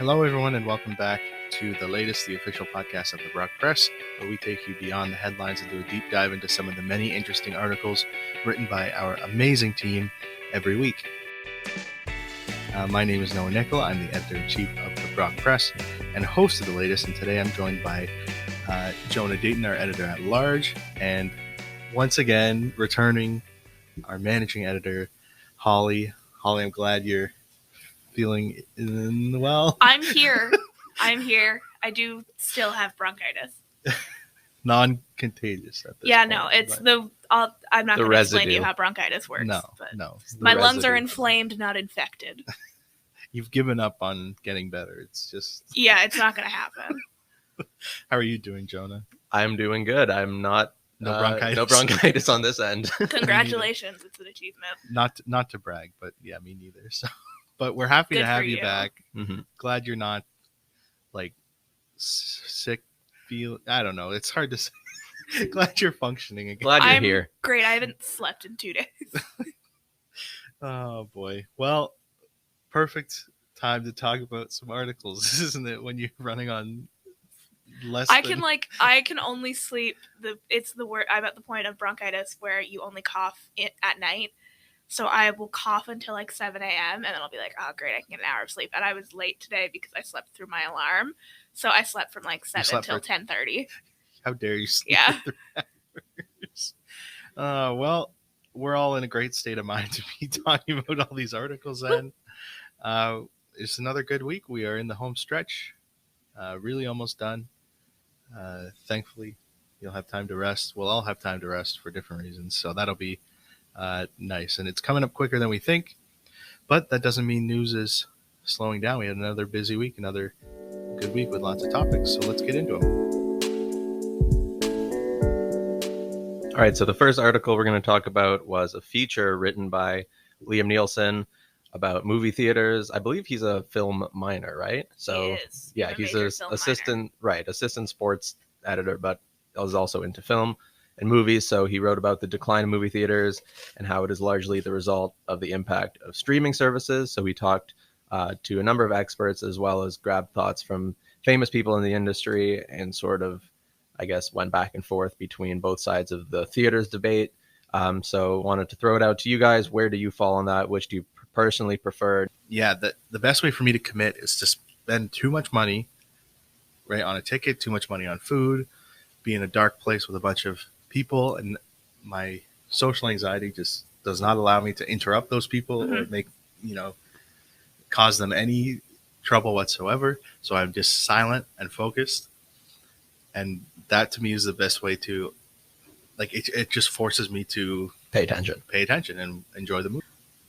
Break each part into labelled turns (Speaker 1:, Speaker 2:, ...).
Speaker 1: Hello, everyone, and welcome back to the latest, the official podcast of the Brock Press, where we take you beyond the headlines and do a deep dive into some of the many interesting articles written by our amazing team every week. My name is Noah Nickel. I'm the editor-in-chief of the Brock Press and host of the latest, and today I'm joined by Jonah Dayton, our editor-at-large, and once again, returning, our managing editor, Holly. Holly, I'm glad you're feeling well.
Speaker 2: I'm here. I do still have bronchitis.
Speaker 1: Non-contagious at this
Speaker 2: Yeah,
Speaker 1: point,
Speaker 2: no, it's
Speaker 1: but
Speaker 2: I'm not
Speaker 3: The
Speaker 2: going to explain to
Speaker 3: residue.
Speaker 2: you how bronchitis works.
Speaker 1: no.
Speaker 2: My lungs are
Speaker 3: residue.
Speaker 2: inflamed, not infected.
Speaker 1: You've given up on getting better. It's just,
Speaker 2: Yeah, it's not going to happen.
Speaker 1: how are you doing, Jonah?
Speaker 3: I'm doing good. I'm not
Speaker 1: No bronchitis.
Speaker 3: No bronchitis on this end.
Speaker 2: Congratulations, it's an achievement.
Speaker 1: Not to brag, but yeah, me neither. So, but we're happy
Speaker 2: Good
Speaker 1: to have
Speaker 2: for
Speaker 1: you
Speaker 2: you.
Speaker 1: back.
Speaker 3: Mhm.
Speaker 1: Glad you're not like sick. I don't know. It's hard to say. Glad you're functioning again.
Speaker 3: Glad you're
Speaker 2: I'm
Speaker 3: here.
Speaker 2: great. I haven't slept in 2 days.
Speaker 1: Oh boy. Well, perfect time to talk about some articles, isn't it? When you're running on less.
Speaker 2: I can only sleep. I'm at the point of bronchitis where you only cough at night. So I will cough until like 7 a.m. and then I'll be like, oh, great, I can get an hour of sleep. And I was late today because I slept through my alarm. So I slept from like 7 till 10:30.
Speaker 1: How dare you sleep
Speaker 2: Yeah.
Speaker 1: for 3 hours? Well, we're all in a great state of mind to be talking about all these articles then. It's another good week. We are in the home stretch. Really almost done. Thankfully, you'll have time to rest. We'll all have time to rest for different reasons. So that'll be nice. And it's coming up quicker than we think. But that doesn't mean news is slowing down. We had another busy week, another good week with lots of topics. So let's get into them.
Speaker 3: All right, so the first article we're going to talk about was a feature written by Liam Nielsen about movie theaters. I believe he's a film minor, right? So
Speaker 2: He is.
Speaker 3: yeah,
Speaker 2: He's
Speaker 3: he's
Speaker 2: a
Speaker 3: an
Speaker 2: major film
Speaker 3: assistant sports editor, but is also into film and movies. So he wrote about the decline of movie theaters and how it is largely the result of the impact of streaming services. So we talked to a number of experts as well as grabbed thoughts from famous people in the industry and sort of, I guess, went back and forth between both sides of the theaters debate. So wanted to throw it out to you guys. Where do you fall on that? Which do you personally prefer?
Speaker 1: Yeah, the best way for me to commit is to spend too much money, right, on a ticket, too much money on food, be in a dark place with a bunch of people, and my social anxiety just does not allow me to interrupt those people or make, cause them any trouble whatsoever. So I'm just silent and focused. And that to me is the best way to, like, it just forces me to
Speaker 3: Pay attention
Speaker 1: and enjoy the movie.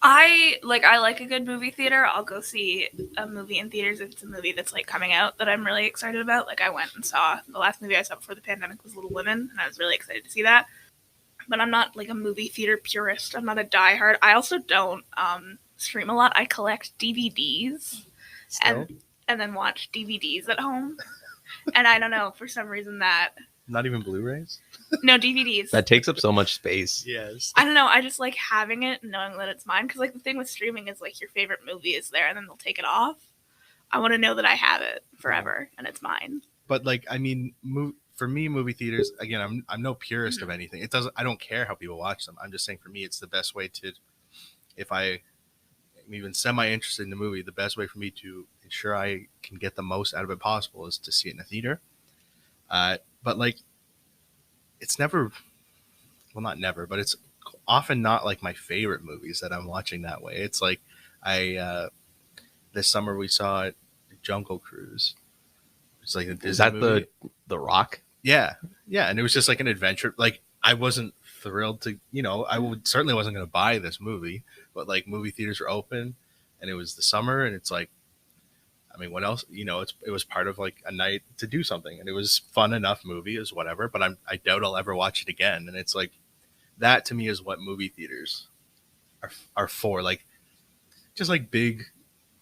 Speaker 2: I like a good movie theater. I'll go see a movie in theaters if it's a movie that's like coming out that I'm really excited about. Like I went and saw the last movie I saw before the pandemic was Little Women, and I was really excited to see that. But I'm not like a movie theater purist. I'm not a diehard. I also don't stream a lot. I collect DVDs and then watch DVDs at home. And I don't know, for some reason that
Speaker 1: Not even Blu-rays?
Speaker 2: no DVDs.
Speaker 3: That takes up so much space.
Speaker 1: Yes.
Speaker 2: I don't know. I just like having it and knowing that it's mine. Because like the thing with streaming is like your favorite movie is there and then they'll take it off. I want to know that I have it forever and it's mine.
Speaker 1: But like, I mean, for me, movie theaters, again, I'm no purist of anything. I don't care how people watch them. I'm just saying for me, it's the best way to, if I am even semi-interested in the movie, the best way for me to ensure I can get the most out of it possible is to see it in a theater. But like, it's never, well, not never, but it's often not like my favorite movies that I'm watching that way. It's like this summer we saw Jungle Cruise. It's like a Disney
Speaker 3: Is that
Speaker 1: movie.
Speaker 3: the Rock?
Speaker 1: Yeah, and it was just like an adventure. Like I wasn't thrilled to, certainly wasn't going to buy this movie, but like movie theaters were open, and it was the summer, and it's like, I mean, what else? It was part of like a night to do something, and it was fun enough movie as whatever. But I doubt I'll ever watch it again. And it's like that to me is what movie theaters are for. Like just like big,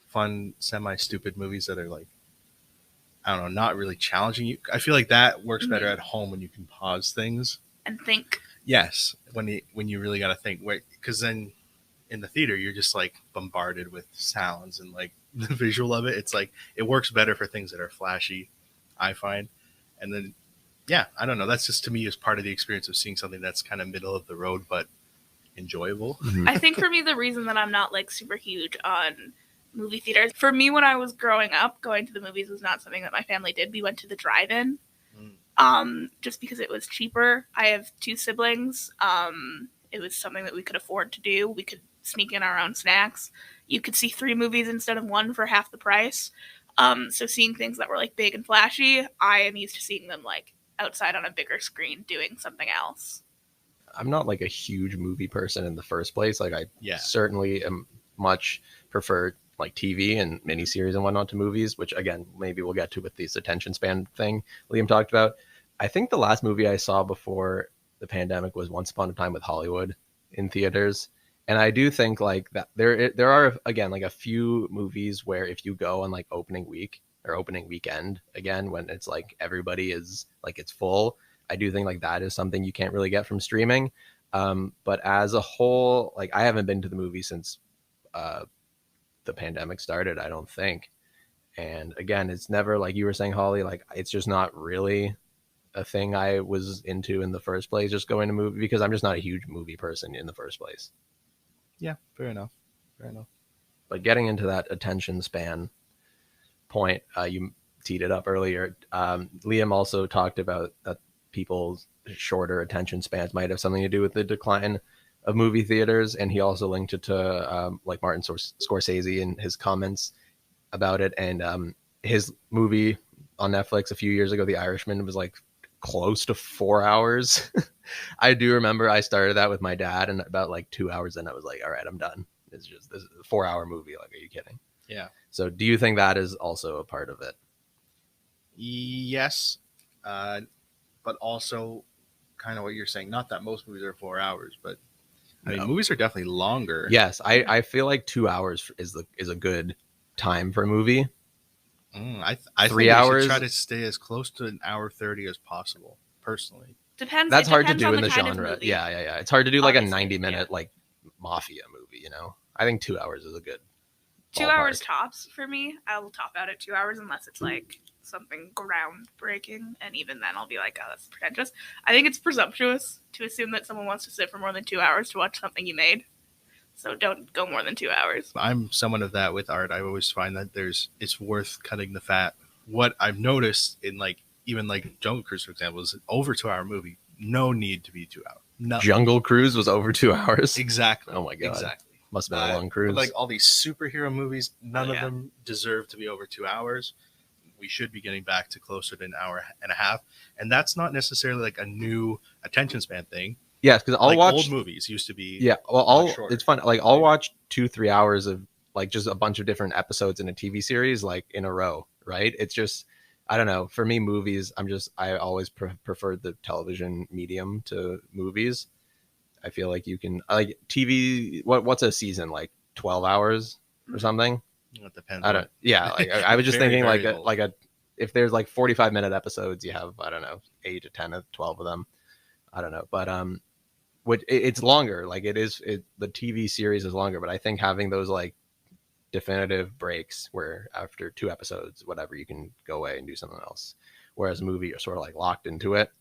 Speaker 1: fun, semi-stupid movies that are like, I don't know, not really challenging you. I feel like that works better at home when you can pause things
Speaker 2: And think.
Speaker 1: Yes, when you really got to think, because then in the theater you're just like bombarded with sounds and like the visual of it. It's like it works better for things that are flashy, I find. And then yeah, I don't know. That's just to me is part of the experience of seeing something that's kind of middle of the road but enjoyable.
Speaker 2: I think for me, the reason that I'm not like super huge on movie theaters, for me when I was growing up, going to the movies was not something that my family did. We went to the drive-in, just because it was cheaper. I have 2 siblings. It was something that we could afford to do. We could sneak in our own snacks. You could see 3 movies instead of 1 for half the price. So seeing things that were like big and flashy, I am used to seeing them like outside on a bigger screen doing something else.
Speaker 3: I'm not like a huge movie person in the first place. Like I certainly am much prefer like TV and miniseries and whatnot to movies, which again, maybe we'll get to with this attention span thing Liam talked about. I think the last movie I saw before the pandemic was Once Upon a Time with Hollywood in theaters. And I do think like that there are, again, like a few movies where if you go on like opening week or opening weekend, again, when it's like everybody is like it's full, I do think like that is something you can't really get from streaming. But as a whole, like I haven't been to the movie since the pandemic started, I don't think. And again, it's never, like you were saying, Holly, like it's just not really a thing I was into in the first place, just going to movie, because I'm just not a huge movie person in the first place.
Speaker 1: Yeah, fair enough. Fair enough.
Speaker 3: But getting into that attention span point, you teed it up earlier. Liam also talked about that people's shorter attention spans might have something to do with the decline of movie theaters, and he also linked it to like Martin Scorsese and his comments about it, and his movie on Netflix a few years ago, The Irishman, was like close to 4 hours. I do remember I started that with my dad, and about like 2 hours in, I was like, all right, I'm done. This is a 4 hour movie. Like, are you kidding?
Speaker 1: Yeah.
Speaker 3: So do you think that is also a part of it?
Speaker 1: Yes. But also kind of what you're saying. Not that most movies are 4 hours, but I mean, movies are definitely longer.
Speaker 3: Yes. I feel like 2 hours is a good time for a movie.
Speaker 1: I
Speaker 3: 3
Speaker 1: think
Speaker 3: hours.
Speaker 1: Should try to stay as close to an hour 30 as possible, personally.
Speaker 2: Depends.
Speaker 3: That's hard to
Speaker 2: depends
Speaker 3: do
Speaker 2: on
Speaker 3: in the genre. Yeah. It's hard to do like a 90-minute like mafia movie, you know? I think 2 hours is a good
Speaker 2: 2
Speaker 3: ballpark.
Speaker 2: hours tops for me. I will top out at 2 hours unless it's like something groundbreaking, and even then I'll be like, oh, that's pretentious. I think it's presumptuous to assume that someone wants to sit for more than 2 hours to watch something you made. So don't go more than 2 hours.
Speaker 1: I'm someone of that with art. I always find that it's worth cutting the fat. What I've noticed in like even like Jungle Cruise, for example, is an over 2 hour movie. No need to be 2 hours. No.
Speaker 3: Jungle Cruise was over 2 hours.
Speaker 1: Exactly.
Speaker 3: Oh my god.
Speaker 1: Exactly.
Speaker 3: Must have been a long cruise.
Speaker 1: But like all these superhero movies, none of them deserve to be over 2 hours. We should be getting back to closer to an hour and a half, and that's not necessarily like a new attention span thing.
Speaker 3: Yeah, because I'll watch
Speaker 1: old movies used to be.
Speaker 3: Yeah, well, it's fun. Like I'll watch 2-3 hours of like just a bunch of different episodes in a TV series like in a row, right? It's just, I don't know. For me, movies, I always preferred the television medium to movies. I feel like you can like TV. What's a season, like 12 hours or something?
Speaker 1: It depends.
Speaker 3: I don't. Yeah, like I was just thinking
Speaker 1: very
Speaker 3: like a if there's like 45-minute episodes, you have, I don't know, 8 to 10 or 12 of them. I don't know, but it's longer. Like the TV series is longer, but I think having those like definitive breaks where after 2 episodes, whatever, you can go away and do something else. Whereas a movie, you're sort of like locked into it.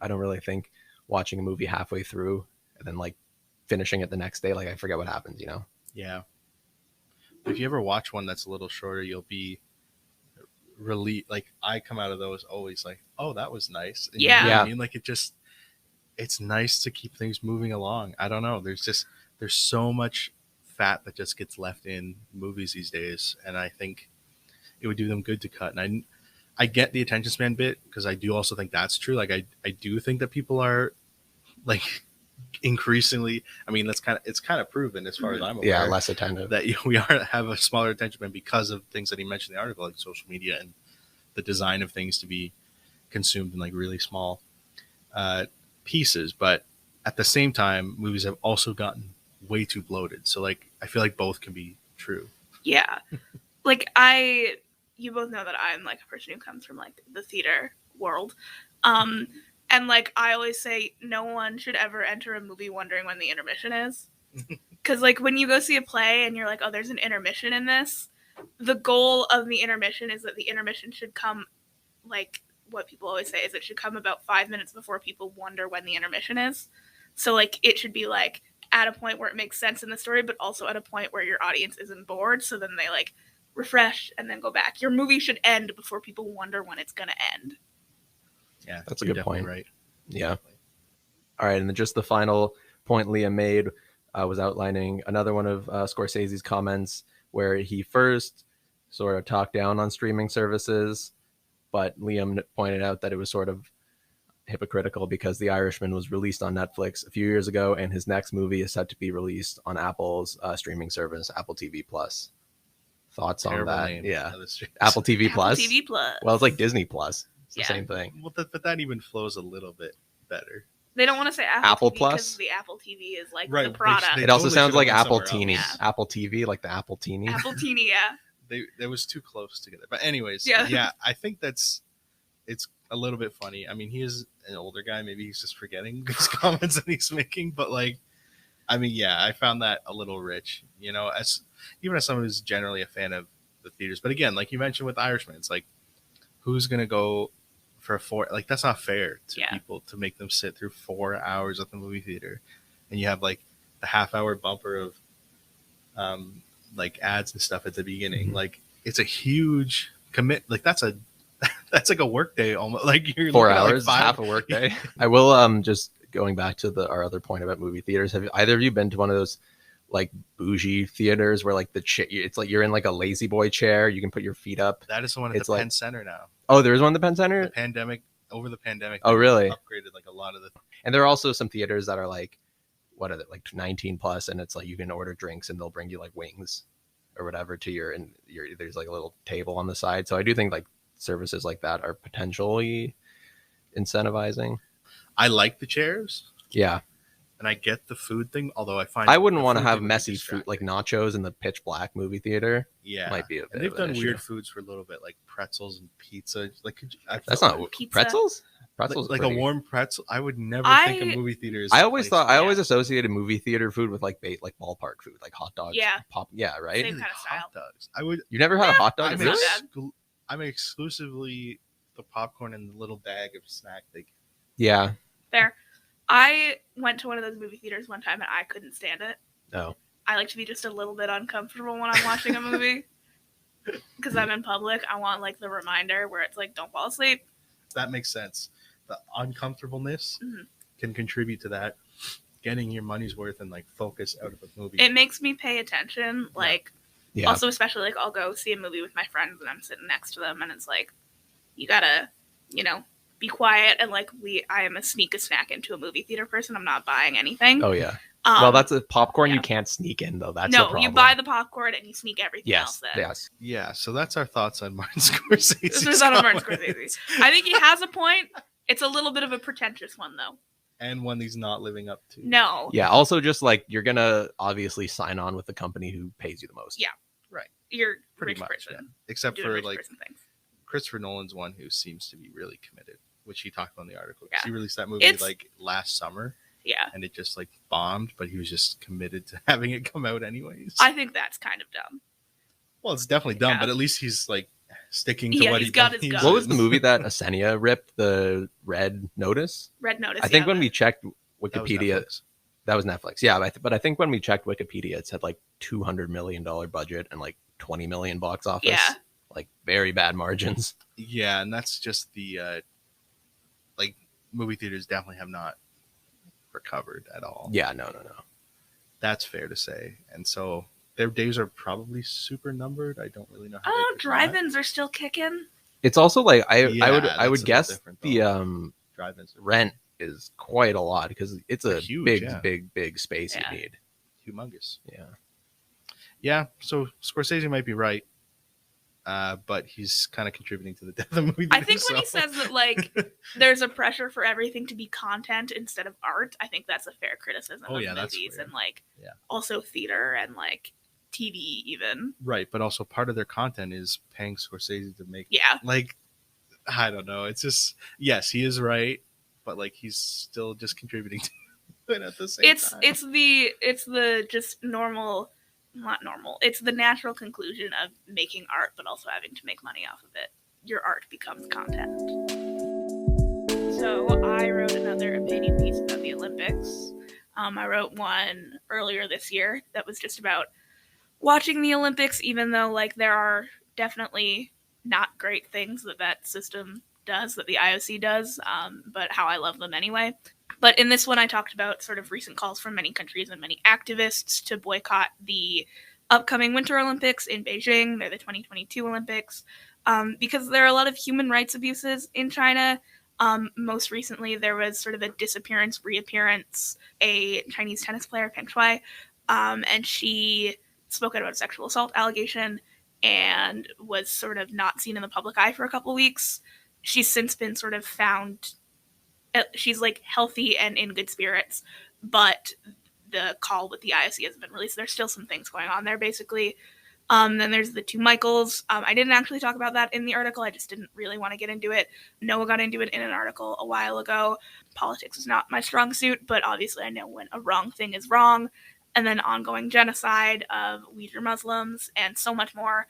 Speaker 3: I don't really think watching a movie halfway through and then like finishing it the next day, like I forget what happens, you know?
Speaker 1: Yeah. If you ever watch one that's a little shorter, you'll be relieved. Like I come out of those always like, oh, that was nice. And
Speaker 2: Yeah.
Speaker 1: You know what I mean? Like it's nice to keep things moving along. I don't know. There's so much fat that just gets left in movies these days, and I think it would do them good to cut. And I get the attention span bit, because I do also think that's true. Like I do think that people are like increasingly, I mean, it's kind of proven as far as I'm aware.
Speaker 3: Yeah, less attentive.
Speaker 1: That we have a smaller attention span because of things that he mentioned in the article, like social media and the design of things to be consumed in like really small pieces. But at the same time, movies have also gotten way too bloated. So like I feel like both can be true.
Speaker 2: Yeah. Like you both know that I'm like a person who comes from like the theater world. And like I always say, no one should ever enter a movie wondering when the intermission is. Because, like, when you go see a play and you're like, oh, there's an intermission in this, the goal of the intermission is that the intermission should come, like, what people always say is it should come about 5 minutes before people wonder when the intermission is. So, like, it should be, like, at a point where it makes sense in the story, but also at a point where your audience isn't bored, so then they, like, refresh and then go back. Your movie should end before people wonder when it's going to end.
Speaker 1: Yeah,
Speaker 3: That's a good point.
Speaker 1: Right.
Speaker 3: Yeah. All right, and then just the final point Liam made was outlining another one of Scorsese's comments where he first sort of talked down on streaming services, but Liam pointed out that it was sort of hypocritical because The Irishman was released on Netflix a few years ago, and his next movie is set to be released on Apple's streaming service, Apple TV Plus. Thoughts on that? Yeah, Apple TV Plus.
Speaker 2: Apple TV Plus.
Speaker 3: Well, it's like Disney Plus. It's the
Speaker 2: Yeah.
Speaker 3: same thing.
Speaker 1: Well, but that even flows a little bit better.
Speaker 2: They don't want to say Apple,
Speaker 3: Apple
Speaker 2: TV
Speaker 3: Plus?
Speaker 2: because the Apple TV is like
Speaker 1: Right,
Speaker 2: the product.
Speaker 1: they
Speaker 3: It also
Speaker 1: totally
Speaker 3: sounds
Speaker 1: should've
Speaker 3: like
Speaker 1: went
Speaker 3: Apple
Speaker 1: somewhere
Speaker 3: Teeny.
Speaker 2: else. Yeah.
Speaker 3: Apple TV, like the Apple Teeny.
Speaker 2: Apple Teeny, yeah.
Speaker 1: That was too close together. But anyways,
Speaker 2: Yeah.
Speaker 1: yeah, I think it's a little bit funny. I mean, he is an older guy. Maybe he's just forgetting his comments that he's making. But like, I mean, yeah, I found that a little rich. You know, as someone who's generally a fan of the theaters. But again, like you mentioned with Irishman, it's like, who's gonna go for a 4? Like, that's not fair to people to make them sit through 4 hours at the movie theater, and you have like the half-hour bumper of like ads and stuff at the beginning. Like, it's a huge commit. Like, that's like a work day almost. Like, you're
Speaker 3: 4
Speaker 1: looking at,
Speaker 3: hours,
Speaker 1: like,
Speaker 3: half a work day. I will just going back to our other point about movie theaters. Have either of you been to one of those like bougie theaters where like it's like you're in like a lazy boy chair, you can put your feet up?
Speaker 1: That is the one at
Speaker 3: It's
Speaker 1: the
Speaker 3: like-
Speaker 1: Penn Center now.
Speaker 3: Oh, there is one at the Penn Center.
Speaker 1: Over the pandemic.
Speaker 3: Oh, really?
Speaker 1: Upgraded like a lot of the.
Speaker 3: And there are also some theaters that are like, what are they, like 19 plus, and it's like you can order drinks and they'll bring you like wings or whatever to your there's like a little table on the side. So I do think like services like that are potentially incentivizing.
Speaker 1: I like the chairs,
Speaker 3: Yeah,
Speaker 1: and I get the food thing. Although I
Speaker 3: wouldn't
Speaker 1: the
Speaker 3: want to
Speaker 1: food
Speaker 3: have
Speaker 1: thing would be
Speaker 3: messy fruit like
Speaker 1: distracting.
Speaker 3: nachos in the pitch black movie theater.
Speaker 1: Yeah,
Speaker 3: Might be a bit
Speaker 1: and they've
Speaker 3: of an
Speaker 1: done
Speaker 3: issue.
Speaker 1: weird foods for a little bit, like pretzels and pizza. Like,
Speaker 3: That's
Speaker 1: felt
Speaker 3: not
Speaker 2: Pizza.
Speaker 3: pretzels. Pretzels,
Speaker 1: like
Speaker 3: are
Speaker 1: a
Speaker 3: pretty-
Speaker 1: warm pretzel. I would never think a movie theater is.
Speaker 3: I always thought I
Speaker 2: Yeah.
Speaker 3: always associated movie theater food with like like ballpark food, like hot dogs.
Speaker 2: Yeah.
Speaker 3: Pop. Yeah, right.
Speaker 2: Same kind of style.
Speaker 1: hot dogs. I would.
Speaker 3: You never had a hot dog?
Speaker 1: I'm,
Speaker 2: Really?
Speaker 1: I'm exclusively the popcorn and the little bag of snack. Like,
Speaker 3: Yeah.
Speaker 2: Fair. I went to one of those movie theaters one time and I couldn't stand it.
Speaker 3: No.
Speaker 2: I like to be just a little bit uncomfortable when I'm watching a movie. Because I'm in public. I want like the reminder where it's like, don't fall asleep.
Speaker 1: that makes sense. The uncomfortableness
Speaker 2: Mhm.
Speaker 1: can contribute to that. Getting your money's worth and like focus out of a movie.
Speaker 2: It makes me pay attention. Like,
Speaker 3: Yeah.
Speaker 2: also, especially like I'll go see a movie with my friends and I'm sitting next to them and it's like, you gotta, be quiet. And like, I am a sneak a snack into a movie theater person. I'm not buying anything.
Speaker 3: Oh yeah. Well, that's a popcorn
Speaker 2: yeah.
Speaker 3: you can't sneak in though. That's the
Speaker 2: no,
Speaker 3: problem.
Speaker 2: you buy the popcorn and you sneak everything else
Speaker 3: Yes.
Speaker 2: in.
Speaker 3: Yes.
Speaker 1: Yeah, so that's our thoughts on Martin Scorsese.
Speaker 2: This is on a Martin Scorsese. I think he has a point. It's a little bit of a pretentious one, though.
Speaker 1: And one he's not living up to.
Speaker 2: No.
Speaker 3: Yeah. Also, just like you're gonna obviously sign on with the company who pays you the most.
Speaker 2: Yeah.
Speaker 1: Right.
Speaker 2: You're a
Speaker 1: Pretty
Speaker 2: rich
Speaker 1: much.
Speaker 2: person.
Speaker 1: Yeah. Except
Speaker 2: doing
Speaker 1: for
Speaker 2: rich
Speaker 1: like
Speaker 2: person things.
Speaker 1: Christopher Nolan's one who seems to be really committed, which he talked about in the article. 'Cause
Speaker 2: Yeah.
Speaker 1: He released that movie
Speaker 2: It's-
Speaker 1: like last summer
Speaker 2: Yeah.
Speaker 1: and it just like bombed, but he was just committed to having it come out anyways.
Speaker 2: I think that's kind of dumb.
Speaker 1: Well, it's definitely dumb,
Speaker 2: Yeah.
Speaker 1: but at least he's like sticking to
Speaker 2: Yeah,
Speaker 1: what
Speaker 2: he's
Speaker 1: he
Speaker 2: got his
Speaker 1: believes
Speaker 2: guns.
Speaker 3: What was
Speaker 1: in.
Speaker 3: the movie that Asenia ripped? The Red Notice.
Speaker 2: Red Notice.
Speaker 3: I think
Speaker 2: yeah,
Speaker 3: when we checked
Speaker 1: That was
Speaker 3: Wikipedia,
Speaker 1: Netflix.
Speaker 3: that was Netflix. Yeah, but I think when we checked Wikipedia, it said like $200 million budget and like 20 million box office.
Speaker 2: Yeah.
Speaker 3: Like very bad margins.
Speaker 1: Yeah, and that's just the like movie theaters definitely have not recovered at all.
Speaker 3: Yeah. No.
Speaker 1: That's fair to say. And so their days are probably super numbered. I don't really know how.
Speaker 2: Oh,
Speaker 1: they perform that.
Speaker 2: drive-ins are still kicking.
Speaker 3: It's also like I
Speaker 1: Yeah,
Speaker 3: would
Speaker 1: that's a
Speaker 3: would
Speaker 1: little
Speaker 3: guess
Speaker 1: different,
Speaker 3: the
Speaker 1: though. Drive-ins are
Speaker 3: rent is quite a lot because it's a
Speaker 1: Huge,
Speaker 3: big,
Speaker 1: yeah.
Speaker 3: big space
Speaker 2: Yeah.
Speaker 3: you need.
Speaker 1: humongous.
Speaker 3: Yeah.
Speaker 1: Yeah, so Scorsese might be right, but he's kind of contributing to the death of the movie.
Speaker 2: I think when he
Speaker 1: so-
Speaker 2: says that, like, there's a pressure for everything to be content instead of art, I think that's a fair criticism
Speaker 1: Oh,
Speaker 2: of
Speaker 1: yeah, that's
Speaker 2: movies
Speaker 1: fair.
Speaker 2: and, like,
Speaker 1: Yeah.
Speaker 2: also theater and, like, TV even.
Speaker 1: right, but also part of their content is paying Scorsese to make.
Speaker 2: Yeah.
Speaker 1: Like, I don't know. It's just yes, he is right, but like he's still just contributing to it at the same time.
Speaker 2: It's the just normal, not normal. It's the natural conclusion of making art, but also having to make money off of it. Your art becomes content. So I wrote another opinion piece about the Olympics. I wrote one earlier this year that was just about watching the Olympics, even though like there are definitely not great things that system does, that the IOC does, but how I love them anyway. But in this one, I talked about sort of recent calls from many countries and many activists to boycott the upcoming Winter Olympics in Beijing. They're the 2022 Olympics, because there are a lot of human rights abuses in China. Most recently, there was sort of a disappearance, reappearance, a Chinese tennis player, Peng Shuai, and she spoke out about a sexual assault allegation and was sort of not seen in the public eye for a couple weeks. She's since been sort of found, she's like healthy and in good spirits, but the call with the IOC hasn't been released. There's still some things going on there, basically. Then there's the two Michaels. I didn't actually talk about that in the article. I just didn't really want to get into it. Noah got into it in an article a while ago. Politics is not my strong suit, but obviously I know when a wrong thing is wrong. And then ongoing genocide of Uyghur Muslims and so much more,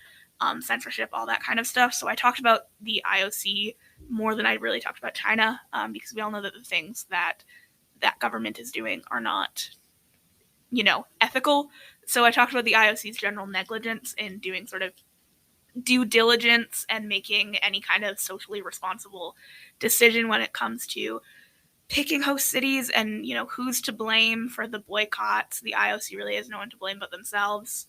Speaker 2: censorship, all that kind of stuff. So I talked about the IOC more than I really talked about China, because we all know that the things that that government is doing are not, ethical. So I talked about the IOC's general negligence in doing sort of due diligence and making any kind of socially responsible decision when it comes to picking host cities and, who's to blame for the boycotts. The IOC really has no one to blame but themselves.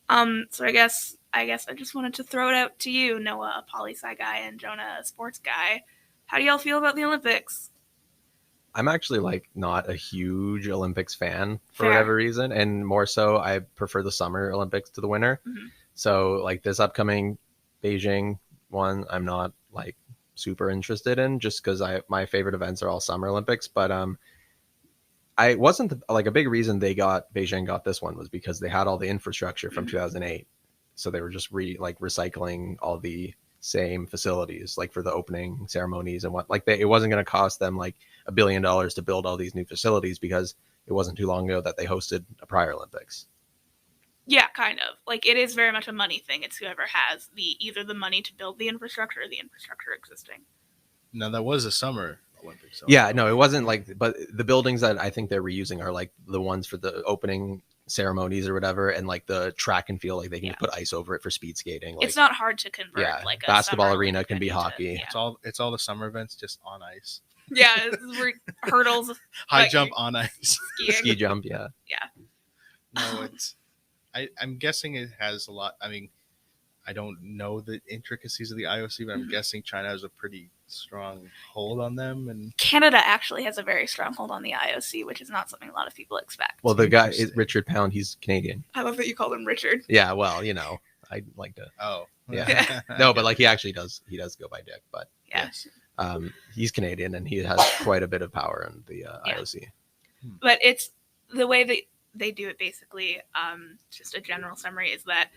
Speaker 2: So I guess I just wanted to throw it out to you, Noah, a poli-sci guy, and Jonah, a sports guy. How do y'all feel about the Olympics?
Speaker 3: I'm actually not a huge Olympics fan for
Speaker 2: Fair.
Speaker 3: whatever reason, and more so I prefer the Summer Olympics to the winter.
Speaker 2: Mm-hmm. So
Speaker 3: this upcoming Beijing one, I'm not super interested in, just because my favorite events are all Summer Olympics. But I wasn't a big reason Beijing got this one was because they had all the infrastructure from 2008, so they were just recycling all the same facilities for the opening ceremonies and what it wasn't going to cost them $1 billion to build all these new facilities, because it wasn't too long ago that they hosted a prior Olympics.
Speaker 2: Yeah, kind of. It is very much a money thing. It's whoever has either the money to build the infrastructure or the infrastructure existing.
Speaker 1: No, that was a Summer Olympics. So
Speaker 3: Yeah, no, it wasn't but the buildings that I think they're reusing are the ones for the opening ceremonies or whatever, and the track and field, they can put ice over it for speed skating.
Speaker 2: It's not hard to convert.
Speaker 3: Yeah,
Speaker 2: A
Speaker 3: basketball
Speaker 2: summer
Speaker 3: arena
Speaker 2: Olympic
Speaker 3: can be
Speaker 2: venue
Speaker 3: hockey.
Speaker 2: To,
Speaker 1: It's all the summer events just on ice.
Speaker 2: Yeah, we're hurdles,
Speaker 1: High jump on ice.
Speaker 2: skiing.
Speaker 3: Ski jump, yeah.
Speaker 2: Yeah.
Speaker 1: No, I'm guessing it has a lot. I mean, I don't know the intricacies of the IOC, but I'm guessing China has a pretty strong hold on them. And
Speaker 2: Canada actually has a very strong hold on the IOC, which is not something a lot of people expect.
Speaker 3: Well, the guy is Richard Pound. He's Canadian.
Speaker 2: I love that you called him Richard.
Speaker 3: Yeah, well, I'd like to.
Speaker 1: Oh,
Speaker 3: yeah. No, but he actually does. He does go by Dick, but
Speaker 2: Yeah.
Speaker 1: Yes.
Speaker 3: he's Canadian and he has quite a bit of power in the IOC.
Speaker 2: But it's the way that they do it, basically. Just a general summary is that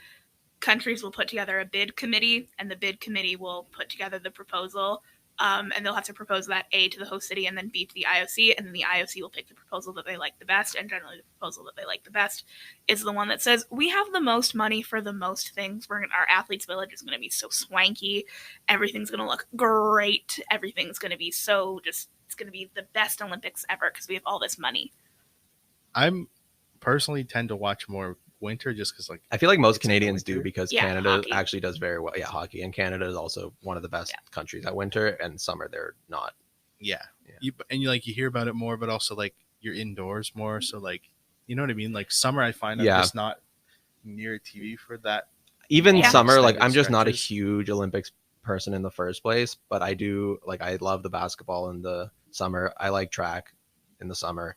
Speaker 2: countries will put together a bid committee, and the bid committee will put together the proposal, and they'll have to propose that A to the host city and then B to the IOC, and then the IOC will pick the proposal that they like the best, and generally the proposal that they like the best is the one that says, we have the most money for the most things. Our athletes' village is going to be so swanky. Everything's going to look great. Everything's going to be it's going to be the best Olympics ever because we have all this money.
Speaker 1: I'm personally tend to watch more winter just because
Speaker 3: I feel like most Canadians do, because Canada
Speaker 2: hockey.
Speaker 3: actually does very well. Yeah, hockey, and Canada is also one of the best countries at winter, and summer they're not.
Speaker 1: Yeah. You hear about it more, but also you're indoors more, so you know what I mean. Summer, I find I'm just not near TV for that.
Speaker 3: Even summer,
Speaker 1: extended
Speaker 3: I'm just not a
Speaker 1: stretches.
Speaker 3: huge Olympics person in the first place, but I do I love the basketball in the summer. I like track in the summer,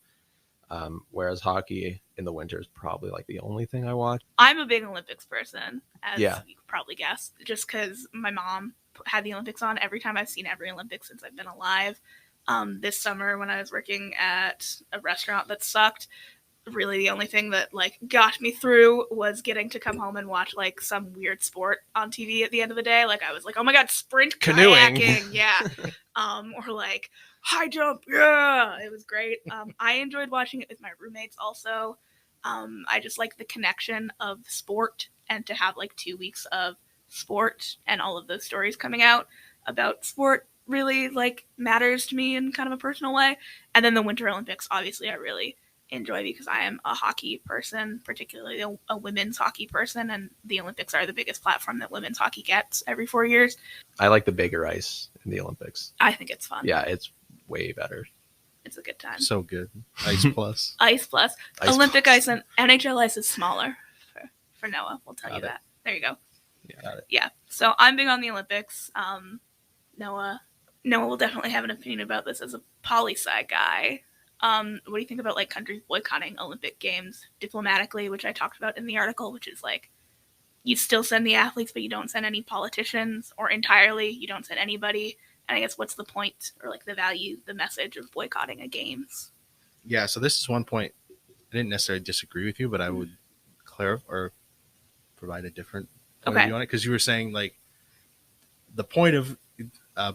Speaker 3: whereas hockey in the winter is probably the only thing I watch.
Speaker 2: I'm a big Olympics person, as
Speaker 3: Yeah.
Speaker 2: you could probably guess, just because my mom had the Olympics on every time. I've seen every Olympics since I've been alive. This summer when I was working at a restaurant that sucked, really the only thing that got me through was getting to come home and watch some weird sport on TV at the end of the day. I was oh my god, sprint
Speaker 3: Canoeing.
Speaker 2: kayaking. Yeah. or like high jump. Yeah, it was great. I enjoyed watching it with my roommates also. I just like the connection of sport and to have like 2 weeks of sport and all of those stories coming out about sport really like matters to me in kind of a personal way. And then the Winter Olympics, obviously, I really enjoy because I am a hockey person, particularly a women's hockey person, and the Olympics are the biggest platform that women's hockey gets every 4 years.
Speaker 3: I like the bigger ice in the Olympics.
Speaker 2: I think it's fun.
Speaker 3: Yeah, it's way better.
Speaker 2: It's a good time.
Speaker 1: So good. Ice plus.
Speaker 2: Ice plus.
Speaker 3: Ice
Speaker 2: Olympic
Speaker 3: plus.
Speaker 2: ice and NHL ice is smaller for Noah. We'll tell
Speaker 3: Got
Speaker 2: you
Speaker 3: it.
Speaker 2: that. There you go.
Speaker 3: Got it.
Speaker 2: Yeah. So I'm big on the Olympics. Noah will definitely have an opinion about this as a poli-sci guy. What do you think about like countries boycotting Olympic Games diplomatically, which I talked about in the article, which is like you still send the athletes, but you don't send any politicians, or entirely you don't send anybody. And I guess what's the point or like the value, the message of boycotting a games?
Speaker 1: Yeah, so this is one point I didn't necessarily disagree with you, but I would clarify or provide a different point of view on it, because you were saying like the point of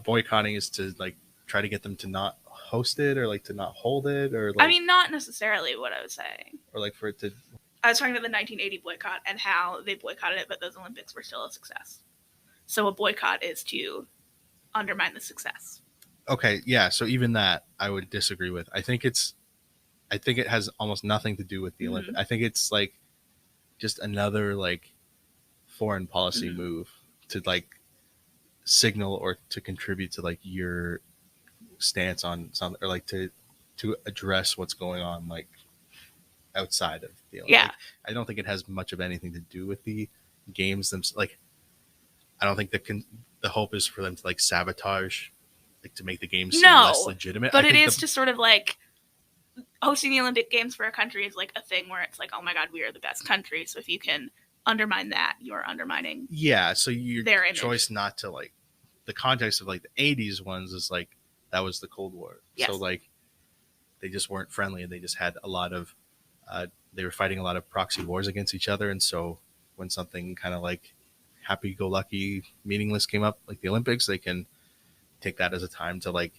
Speaker 1: boycotting is to like try to get them to not host it or like to not hold it, or like,
Speaker 2: I mean, not necessarily what I was saying.
Speaker 1: or like for it to.
Speaker 2: I was talking about the 1980 boycott and how they boycotted it, but those Olympics were still a success. So a boycott is to undermine the success.
Speaker 1: Okay, yeah. So even that, I would disagree with. I think it has almost nothing to do with the Olympics. I think it's like just another like foreign policy move to like signal or to contribute to like your stance on something, or like to address what's going on like outside of the Olympics.
Speaker 2: Yeah.
Speaker 1: I don't think it has much of anything to do with the games themselves. Like, I don't think the hope is for them to like sabotage, like to make the games seem less legitimate.
Speaker 2: But it is to sort of like hosting the Olympic Games for a country is like a thing where it's like, oh my God, we are the best country. So if you can undermine that, you're undermining.
Speaker 1: Yeah. So your
Speaker 2: their image.
Speaker 1: Choice not to like the context of like the 80s ones is like that was the Cold War.
Speaker 2: Yes.
Speaker 1: So like they just weren't friendly, and they just had a lot of they were fighting a lot of proxy wars against each other. And so when something kind of like happy-go-lucky, meaningless came up, like the Olympics, they can take that as a time to like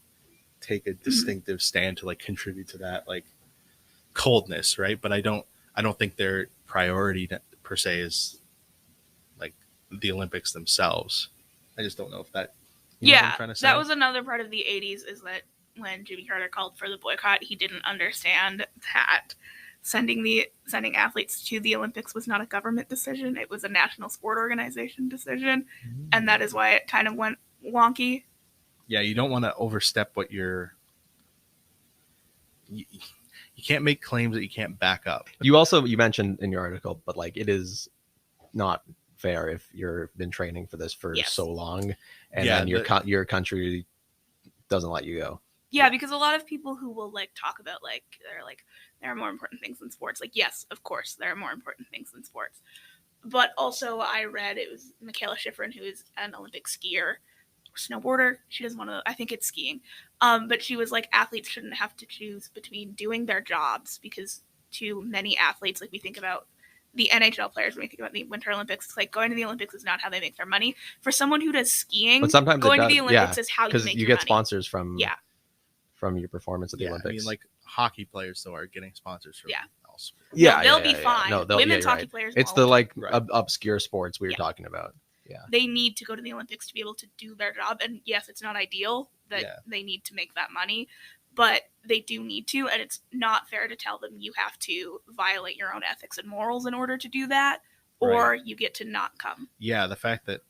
Speaker 1: take a distinctive stand to like contribute to that like coldness, right? But I don't think their priority per se is like the Olympics themselves. I just don't know if that. You know what I'm trying to say?
Speaker 2: That was another part of the 80s, is that when Jimmy Carter called for the boycott, he didn't understand that sending athletes to the Olympics was not a government decision. It was a national sport organization decision. And that is why it kind of went wonky.
Speaker 1: Yeah, you don't want to overstep what you can't make claims that you can't back up.
Speaker 3: You mentioned in your article, but like it is not fair if you've been training for this for so long, and then your country doesn't let you go.
Speaker 2: Yeah, because a lot of people who will like talk about like there are more important things in sports. Like, yes, of course, there are more important things in sports. But also I read, it was Michaela Schifrin, who is an Olympic skier, snowboarder. She does I think it's skiing. But she was like, athletes shouldn't have to choose between doing their jobs, because too many athletes, like we think about the NHL players, when we think about the Winter Olympics, it's like going to the Olympics is not how they make their money. For someone who does skiing,
Speaker 3: but sometimes
Speaker 2: going to the Olympics is how you make your money.
Speaker 3: Because you get sponsors from your performance at the Olympics.
Speaker 1: I mean, like hockey players though are getting sponsors from elsewhere.
Speaker 2: Yeah, they'll be fine. No, women's hockey players
Speaker 3: It's
Speaker 2: won't.
Speaker 3: the like obscure sports we were talking about. Yeah,
Speaker 2: they need to go to the Olympics to be able to do their job. And yes, it's not ideal that they need to make that money, but they do need to. And it's not fair to tell them you have to violate your own ethics and morals in order to do that, or you get to not come.
Speaker 1: Yeah, the fact that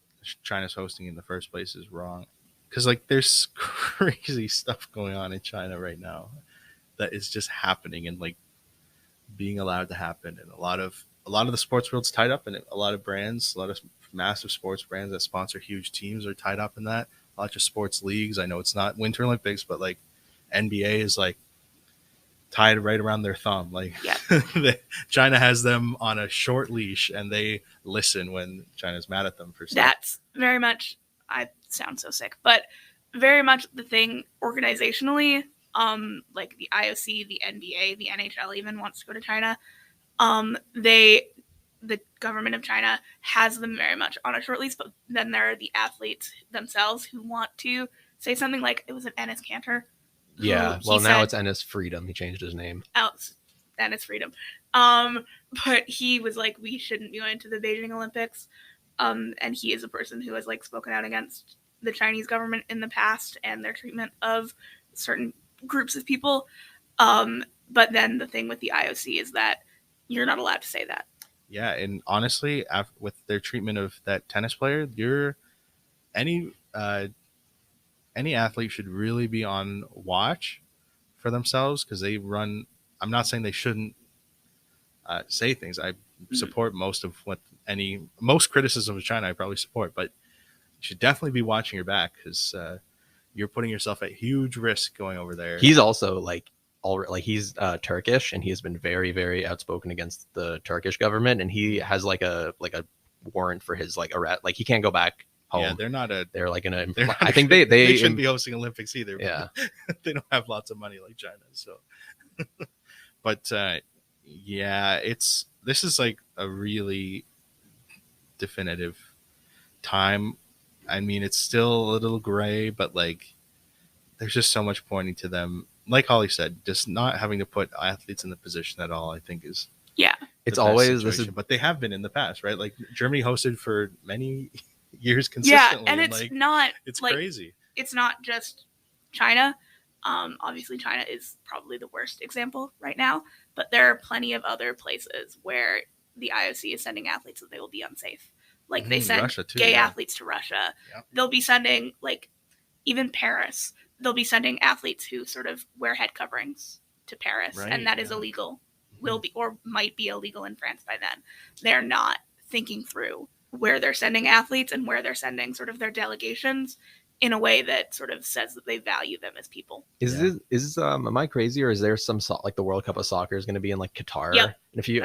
Speaker 1: China's hosting in the first place is wrong. Because like there's crazy stuff going on in China right now that is just happening and like being allowed to happen. And a lot of the sports world's tied up in it. A lot of brands, a lot of massive sports brands that sponsor huge teams are tied up in that. A lot of sports leagues. I know it's not Winter Olympics, but like NBA is like tied right around their thumb. Like China has them on a short leash, and they listen when China's mad at them for stuff.
Speaker 2: That's very much, I sound so sick, but very much the thing organizationally. Like the IOC, the NBA, the NHL even wants to go to China. The government of China has them very much on a short leash, but then there are the athletes themselves who want to say something like, it was an Ennis Cantor.
Speaker 3: Yeah. Well, now it's Ennis Freedom. He changed his name.
Speaker 2: Ennis Freedom. But he was like, we shouldn't be going to the Beijing Olympics. And he is a person who has like spoken out against the Chinese government in the past and their treatment of certain groups of people. But then the thing with the IOC is that you're not allowed to say that.
Speaker 1: Yeah, and honestly, with their treatment of that tennis player, any athlete should really be on watch for themselves, because they run. I'm not saying they shouldn't say things. I support most criticism of China. I probably support, but you should definitely be watching your back, because you're putting yourself at huge risk going over there.
Speaker 3: He's also he's Turkish, and he has been very, very outspoken against the Turkish government, and he has like a warrant for his like arrest. Like he can't go back home.
Speaker 1: Yeah, they're not a.
Speaker 3: They're like in a.
Speaker 1: They're not
Speaker 3: I think they
Speaker 1: shouldn't be hosting Olympics either.
Speaker 3: Yeah,
Speaker 1: they don't have lots of money like China. So, but yeah, this is like a really definitive time. I mean, it's still a little gray, but like, there's just so much pointing to them. Like Holly said, just not having to put athletes in the position at all, I think is
Speaker 3: it's always
Speaker 1: this is, but they have been in the past, right? Like Germany hosted for many years consistently.
Speaker 2: Yeah, and it's
Speaker 1: like,
Speaker 2: not.
Speaker 1: It's
Speaker 2: like,
Speaker 1: crazy.
Speaker 2: It's not just China. Obviously, China is probably the worst example right now, but there are plenty of other places where the IOC is sending athletes that they will be unsafe. Like they send gay athletes to Russia.
Speaker 1: Yeah.
Speaker 2: They'll be sending even Paris. They'll be sending athletes who sort of wear head coverings to Paris,
Speaker 1: right,
Speaker 2: and that is illegal. Will be or might be illegal in France by then. They're not thinking through where they're sending athletes and where they're sending sort of their delegations in a way that sort of says that they value them as people.
Speaker 3: Am I crazy, or is there some like the World Cup of soccer is going to be in like Qatar?
Speaker 2: Yep.
Speaker 3: And if you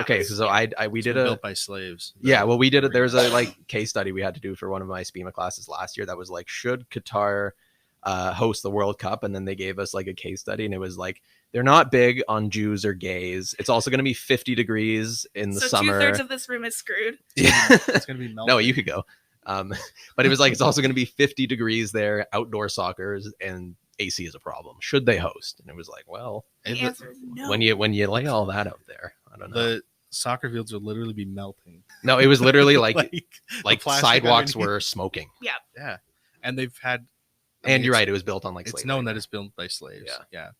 Speaker 3: we did
Speaker 1: built by slaves.
Speaker 3: Yeah, well, we did it. There was a like case study we had to do for one of my SPEMA classes last year that was like, should Qatar host the World Cup? And then they gave us like a case study, and it was like, they're not big on Jews or gays. It's also going to be 50 degrees in the summer.
Speaker 2: So 2/3 of this room is screwed.
Speaker 3: Yeah,
Speaker 1: it's going to be melting.
Speaker 3: No, you could go. But it was like, it's also going to be 50 degrees there, outdoor soccer, and AC is a problem. Should they host? And it was like, well,
Speaker 2: the answer is no.
Speaker 3: When you lay all that out there, I don't know.
Speaker 1: The soccer fields would literally be melting.
Speaker 3: No, it was literally like sidewalks
Speaker 1: underneath.
Speaker 3: Were smoking.
Speaker 2: Yeah.
Speaker 1: Yeah. And they've had.
Speaker 3: And you're right, it was built on like
Speaker 1: it's
Speaker 3: slavery.
Speaker 1: known that it's built by slaves.
Speaker 3: Yeah.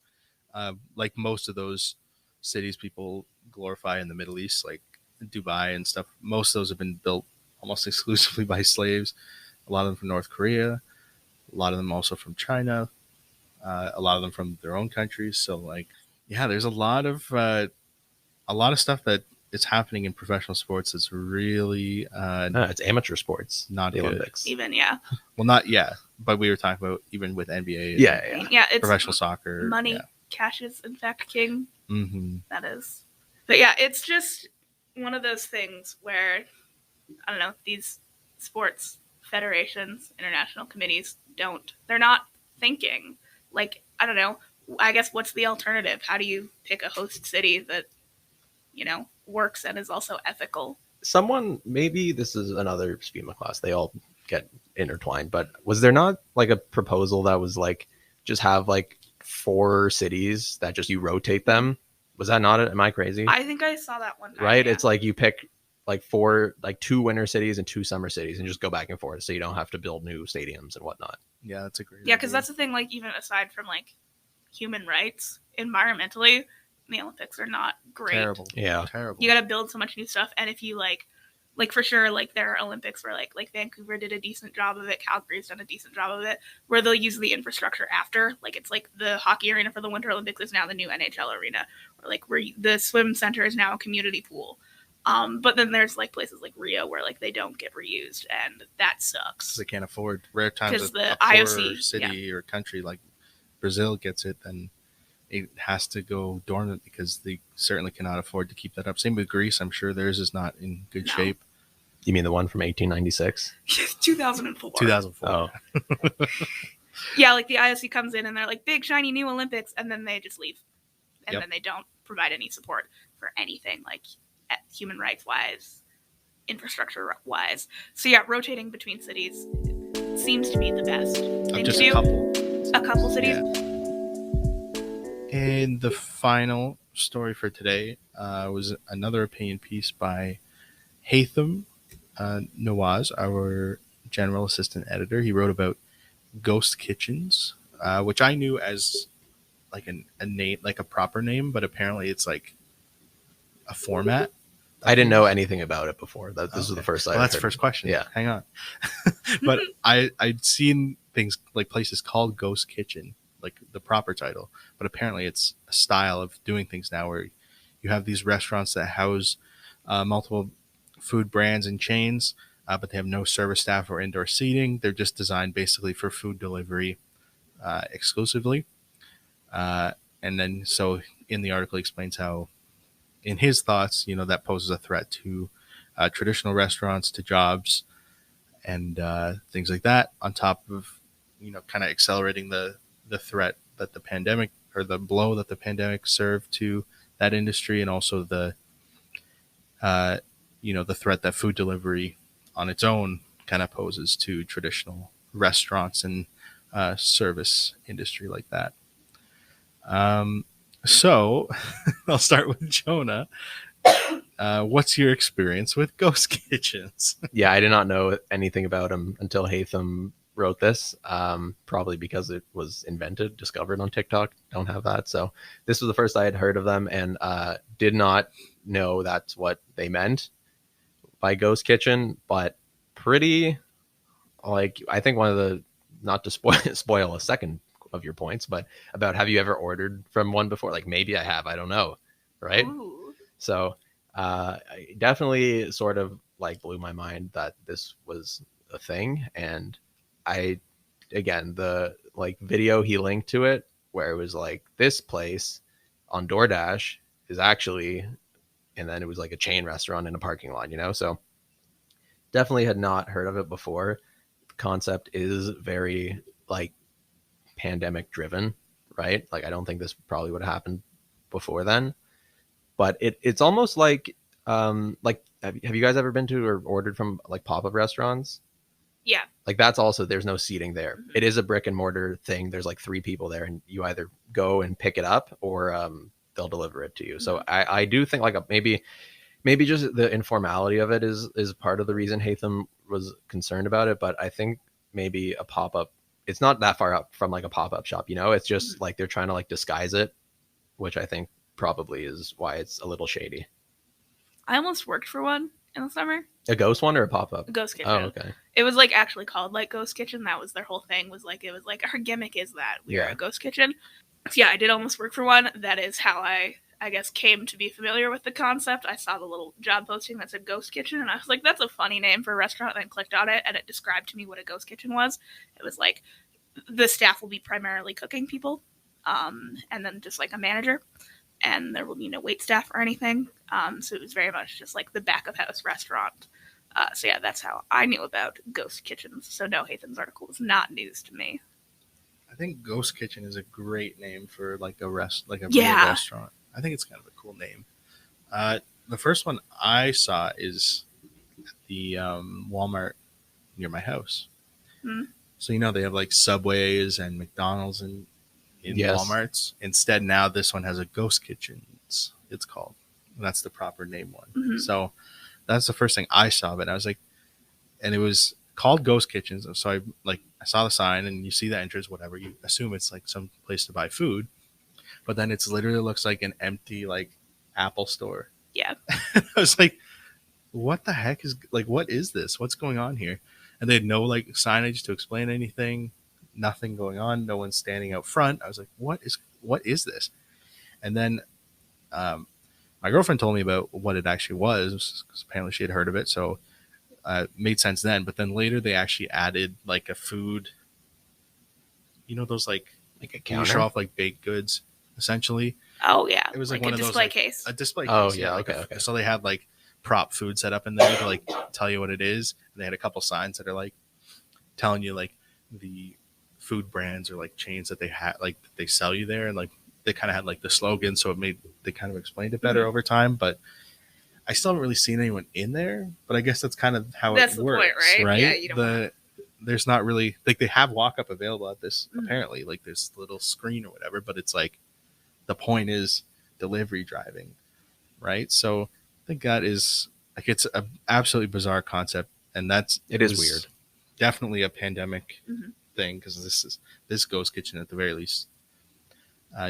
Speaker 1: Like most of those cities people glorify in the Middle East, like Dubai and stuff, most of those have been built almost exclusively by slaves. A lot of them from North Korea, a lot of them also from China, a lot of them from their own countries. So like, yeah, there's a lot of stuff that is happening in professional sports that's really
Speaker 3: it's amateur sports,
Speaker 1: not
Speaker 3: the
Speaker 1: good.
Speaker 3: Olympics.
Speaker 2: Even
Speaker 1: well, not but we were talking about even with NBA.
Speaker 2: Yeah, it's
Speaker 1: professional soccer.
Speaker 2: Money,
Speaker 1: yeah.
Speaker 2: cash is in fact king.
Speaker 1: Mm-hmm.
Speaker 2: That is, but yeah, it's just one of those things where I don't know, these sports federations, international committees they're not thinking. Like, I don't know, I guess what's the alternative? How do you pick a host city that, works and is also ethical?
Speaker 3: Maybe this is another SPEMA class, they all get intertwined, but was there not like a proposal that was like, just have like 4 cities that just you rotate them? Was that not it? Am I crazy?
Speaker 2: I think I saw that one time.
Speaker 3: Right?
Speaker 2: Yeah.
Speaker 3: It's like you pick like 2 winter cities and 2 summer cities and just go back and forth, so you don't have to build new stadiums and whatnot.
Speaker 1: Yeah, that's a great
Speaker 2: idea. Because that's the thing, like, even aside from like human rights, environmentally, the Olympics are not great.
Speaker 1: Terrible.
Speaker 3: Yeah.
Speaker 1: Terrible.
Speaker 2: You got to build so much new stuff, and if you like for sure, like there are Olympics where like Vancouver did a decent job of it, Calgary's done a decent job of it, where they'll use the infrastructure after. Like it's like the hockey arena for the Winter Olympics is now the new NHL arena, or like where the swim center is now a community pool. But then there's like places like Rio where like they don't get reused, and that sucks.
Speaker 1: They can't afford. Rare times
Speaker 2: the
Speaker 1: a
Speaker 2: IOC
Speaker 1: city or country like Brazil gets it, then it has to go dormant because they certainly cannot afford to keep that up. Same with Greece. I'm sure theirs is not in good shape.
Speaker 3: You mean the one from 1896?
Speaker 2: 2004.
Speaker 1: 2004.
Speaker 3: Oh.
Speaker 2: Yeah, like the IOC comes in and they're like, big shiny new Olympics, and then they just leave, and then they don't provide any support for anything like human rights wise, infrastructure wise. So yeah, rotating between cities seems to be the best thing
Speaker 1: Just
Speaker 2: to do.
Speaker 1: a couple.
Speaker 2: A couple cities.
Speaker 1: Yeah. And the final story for today was another opinion piece by Haytham Nawaz, our general assistant editor. He wrote about ghost kitchens, which I knew as like a name, like a proper name, but apparently it's like a format.
Speaker 3: I didn't know anything about it before. This was the first.
Speaker 1: Well, that's the first question.
Speaker 3: Yeah,
Speaker 1: hang on. But I'd seen things like places called ghost kitchen, like the proper title, but apparently it's a style of doing things now where you have these restaurants that house multiple food brands and chains, but they have no service staff or indoor seating. They're just designed basically for food delivery exclusively. And then so in the article he explains how, in his thoughts, that poses a threat to traditional restaurants, to jobs, and things like that, on top of, kind of accelerating the threat that the pandemic, or the blow that the pandemic served to that industry, and also the threat that food delivery on its own kind of poses to traditional restaurants and service industry like that. So I'll start with Jonah. What's your experience with ghost kitchens?
Speaker 3: Yeah, I did not know anything about them until Haytham wrote this, probably because it was discovered on TikTok. Don't have that. So this was the first I had heard of them, and did not know that's what they meant by ghost kitchen, but pretty, like, I think one of the, not to spoil a second of your points, but about, have you ever ordered from one before? Like, maybe I have, I don't know. Right.
Speaker 2: Ooh.
Speaker 3: So definitely sort of like blew my mind that this was a thing. And again, the like video he linked to it, where it was like, this place on DoorDash is actually, and then it was like a chain restaurant in a parking lot, so definitely had not heard of it before. The concept is very like pandemic driven, right? Like, I don't think this probably would have happened before then, but it's almost like have you guys ever been to or ordered from like pop-up restaurants?
Speaker 2: Yeah.
Speaker 3: Like, that's also, there's no seating there. Mm-hmm. It is a brick and mortar thing. There's like 3 people there, and you either go and pick it up, or they'll deliver it to you. Mm-hmm. So I do think like maybe just the informality of it is part of the reason Haytham was concerned about it. But I think maybe a pop-up, it's not that far up from like a pop-up shop, it's just mm-hmm. like they're trying to like disguise it, which I think probably is why it's a little shady.
Speaker 2: I almost worked for one in the summer.
Speaker 3: A ghost one or a pop-up?
Speaker 2: A ghost kitchen.
Speaker 3: Oh, okay.
Speaker 2: It was like actually called like Ghost Kitchen. That was their whole thing, was like, it was like, our gimmick is that we're a ghost kitchen. So yeah, I did almost work for one. That is how I guess came to be familiar with the concept. I saw the little job posting that said Ghost Kitchen, and I was like, that's a funny name for a restaurant, and then clicked on it, and it described to me what a ghost kitchen was. It was like, the staff will be primarily cooking people, and then just like a manager, and there will be no wait staff or anything. So it was very much just like the back of house restaurant. So yeah, that's how I knew about ghost kitchens. So no, Haytham's article was not news to me.
Speaker 1: I think Ghost Kitchen is a great name for like a real restaurant. I think it's kind of a cool name. The first one I saw is at the Walmart near my house. Mm-hmm. So they have like Subways and McDonald's in Walmarts. Instead, now this one has a Ghost Kitchen. It's called. And that's the proper name one. Mm-hmm. So that's the first thing I saw of it. I was like, and it was called Ghost Kitchens. So I saw the sign, and you see the entrance, whatever. You assume it's like some place to buy food, but then it's literally looks like an empty like Apple store.
Speaker 2: Yeah.
Speaker 1: I was like, what the heck is like, what is this? What's going on here? And they had no like signage to explain anything. Nothing going on. No one's standing out front. I was like, what is this? And then my girlfriend told me about what it actually was, because apparently she had heard of it. So it made sense then. But then later they actually added like a food, those like
Speaker 3: a counter?
Speaker 1: You show off like baked goods, essentially.
Speaker 2: Oh, yeah.
Speaker 1: It was like
Speaker 2: one
Speaker 1: of those
Speaker 2: display case.
Speaker 1: A display case.
Speaker 3: Oh, yeah.
Speaker 1: Okay. So they had like prop food set up in there to like tell you what it is. And they had a couple signs that are like telling you like the food brands or like chains that they had, like they sell you there, and like they kind of had like the slogan, so they kind of explained it better over time. But I still haven't really seen anyone in there. But I guess that's kind of how
Speaker 2: that's
Speaker 1: it works,
Speaker 2: point, right? Yeah, you don't
Speaker 1: there's not really like they have walk up available at this
Speaker 2: Mhm.
Speaker 1: apparently, like this little screen or whatever, but it's like the point is delivery driving, right? So I think that is like it's an absolutely bizarre concept, and
Speaker 3: It is weird.
Speaker 1: definitely a pandemic
Speaker 2: Mhm.
Speaker 1: thing, because this ghost kitchen at the very least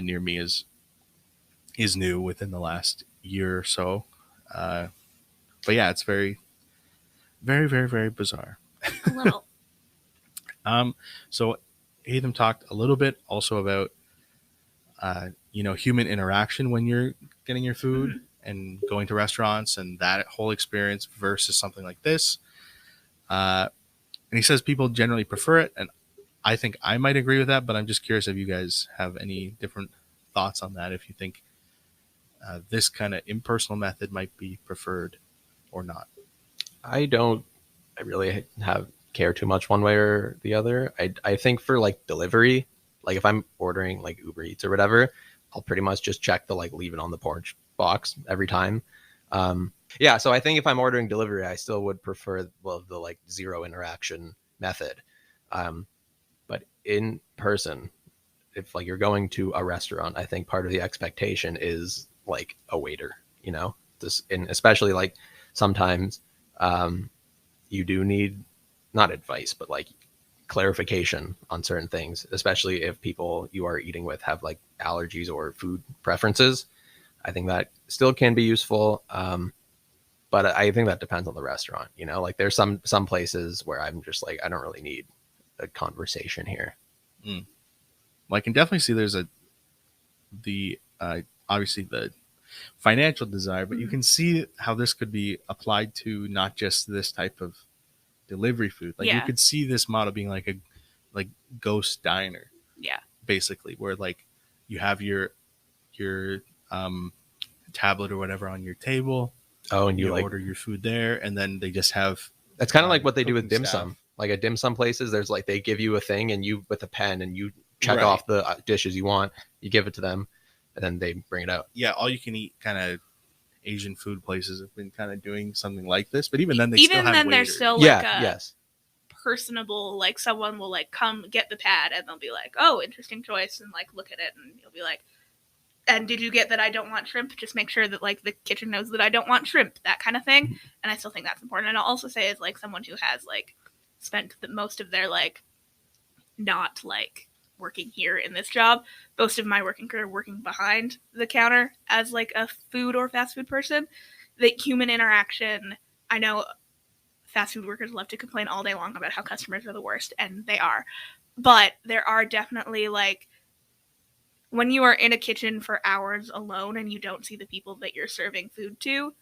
Speaker 1: near me is new within the last year or so. But yeah, it's very, very, very, very bizarre.
Speaker 2: A little.
Speaker 1: So Haytham talked a little bit also about human interaction when you're getting your food and going to restaurants and that whole experience versus something like this. And he says people generally prefer it, and I think I might agree with that, but I'm just curious if you guys have any different thoughts on that, if you think this kind of impersonal method might be preferred or not.
Speaker 3: I really care too much one way or the other. I think for like delivery, like if I'm ordering like Uber Eats or whatever, I'll pretty much just check the like leave it on the porch box every time. Yeah, so I think if I'm ordering delivery, I still would prefer the like zero interaction method. But in person, if like you're going to a restaurant, I think part of the expectation is like a waiter, and especially like sometimes you do need not advice, but like clarification on certain things, especially if people you are eating with have like allergies or food preferences. I think that still can be useful. But I think that depends on the restaurant, like there's some places where I'm just like, I don't really need a conversation here.
Speaker 1: Well, I can definitely see there's obviously the financial desire, but you can see how this could be applied to not just this type of delivery food. Like you could see this model being like a ghost diner.
Speaker 2: Yeah.
Speaker 1: Basically, where like you have your tablet or whatever on your table.
Speaker 3: Oh, and you like
Speaker 1: order your food there, and then they just have.
Speaker 3: That's kind of like what they do with dim
Speaker 1: staff.
Speaker 3: sum. Like at dim sum places, there's like they give you a thing, and you with a pen, and you check off the dishes you want. You give it to them, and then they bring it out.
Speaker 1: Yeah, all you can eat kind of Asian food places have been kind of doing something like this, but even then
Speaker 2: they're still like
Speaker 3: yes.
Speaker 2: personable, like someone will like come get the pad and they'll be like, oh, interesting choice, and like look at it, and you'll be like, and did you get that I don't want shrimp? Just make sure that like the kitchen knows that I don't want shrimp, that kind of thing. And I still think that's important. And I'll also say as like someone who has like spent most of their like not like working here in this job, most of my working career working behind the counter as like a food or fast food person, that human interaction, I know fast food workers love to complain all day long about how customers are the worst, and they are. But there are definitely like, when you are in a kitchen for hours alone and you don't see the people that you're serving food to,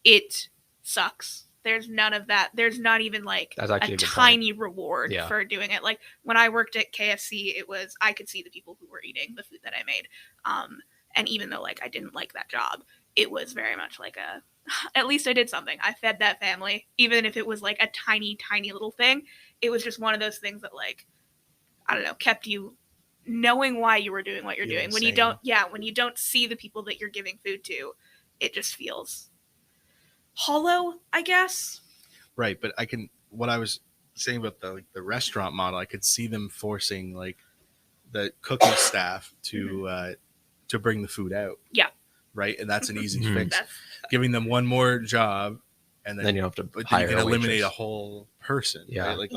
Speaker 2: it sucks. There's none of that. There's not even like a tiny reward for doing it. Like when I worked at KFC, I could see the people who were eating the food that I made. And even though like I didn't like that job, it was very much like at least I did something. I fed that family, even if it was like a tiny, tiny little thing. It was just one of those things that like, I don't know, kept you knowing why you were doing what you're doing. When you don't see the people that you're giving food to, it just feels hollow, I guess.
Speaker 1: Right, but what I was saying about the restaurant model, I could see them forcing like the cooking staff to bring the food out.
Speaker 2: Yeah.
Speaker 1: Right, and that's an easy fix. Giving them one more job, and then
Speaker 3: you have to hire
Speaker 1: you can eliminate a whole person.
Speaker 3: Yeah,
Speaker 1: right?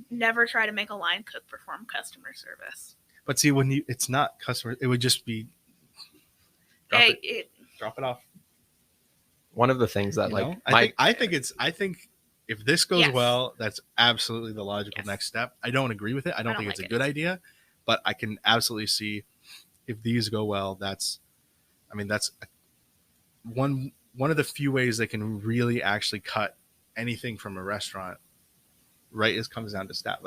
Speaker 2: Never try to make a line cook perform customer service.
Speaker 1: But see, it's not customer, it would just be drop it off.
Speaker 3: One of the things that
Speaker 1: I think if this goes well, that's absolutely the logical next step. I don't agree with it. I don't think it's a good idea, but I can absolutely see if these go well. That's one of the few ways they can really actually cut anything from a restaurant. Right, it comes down to staff.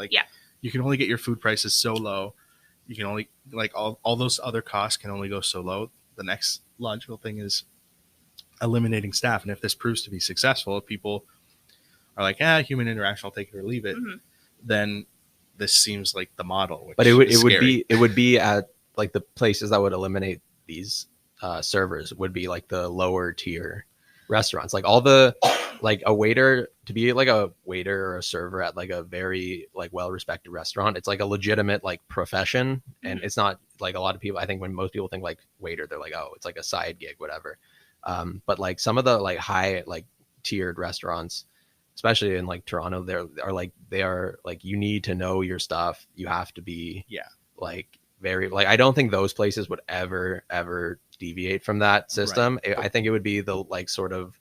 Speaker 1: You can only get your food prices so low. You can only all those other costs can only go so low. The next logical thing is eliminating staff, and if this proves to be successful, if people are like, human interaction, I'll take it or leave it, then this seems like the model.
Speaker 3: But it would be at like the places that would eliminate these servers would be like the lower tier restaurants, like all the like a waiter, to be like a waiter or a server at like a very like well-respected restaurant, it's like a legitimate like profession. And it's not like a lot of people, I think when most people think like waiter, they're like, oh, it's like a side gig, whatever. But like some of the like high like tiered restaurants, especially in like Toronto, they are like, you need to know your stuff. You have to be like very like, I don't think those places would ever deviate from that system.
Speaker 1: Right.
Speaker 3: I think it would be the like sort of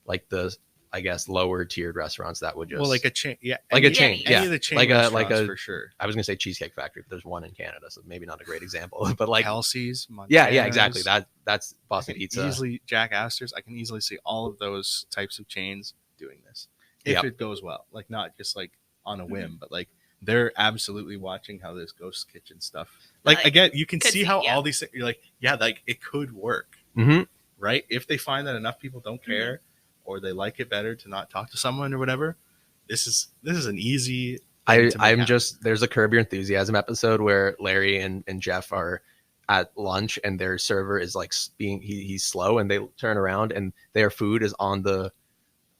Speaker 3: like the, I guess, lower tiered restaurants that would just
Speaker 1: Well, like a chain,
Speaker 3: like a chain,
Speaker 1: any of the chain
Speaker 3: like
Speaker 1: restaurants
Speaker 3: a
Speaker 1: for sure.
Speaker 3: I was gonna say Cheesecake Factory, but there's one in Canada, so maybe not a great example. But like
Speaker 1: Kelsey's,
Speaker 3: yeah,
Speaker 1: Montana's,
Speaker 3: exactly. That's Boston Pizza.
Speaker 1: Easily Jack Astor's. I can easily see all of those types of chains doing this if it goes well. Like not just like on a whim, but like they're absolutely watching how this ghost kitchen stuff. Like again, you can see how all these things. You're like, yeah, like it could work, right? If they find that enough people don't care, or they like it better to not talk to someone or whatever. This is an easy.
Speaker 3: I'm just, there's a Curb Your Enthusiasm episode where Larry and Jeff are at lunch and their server is like he's slow, and they turn around and their food is on the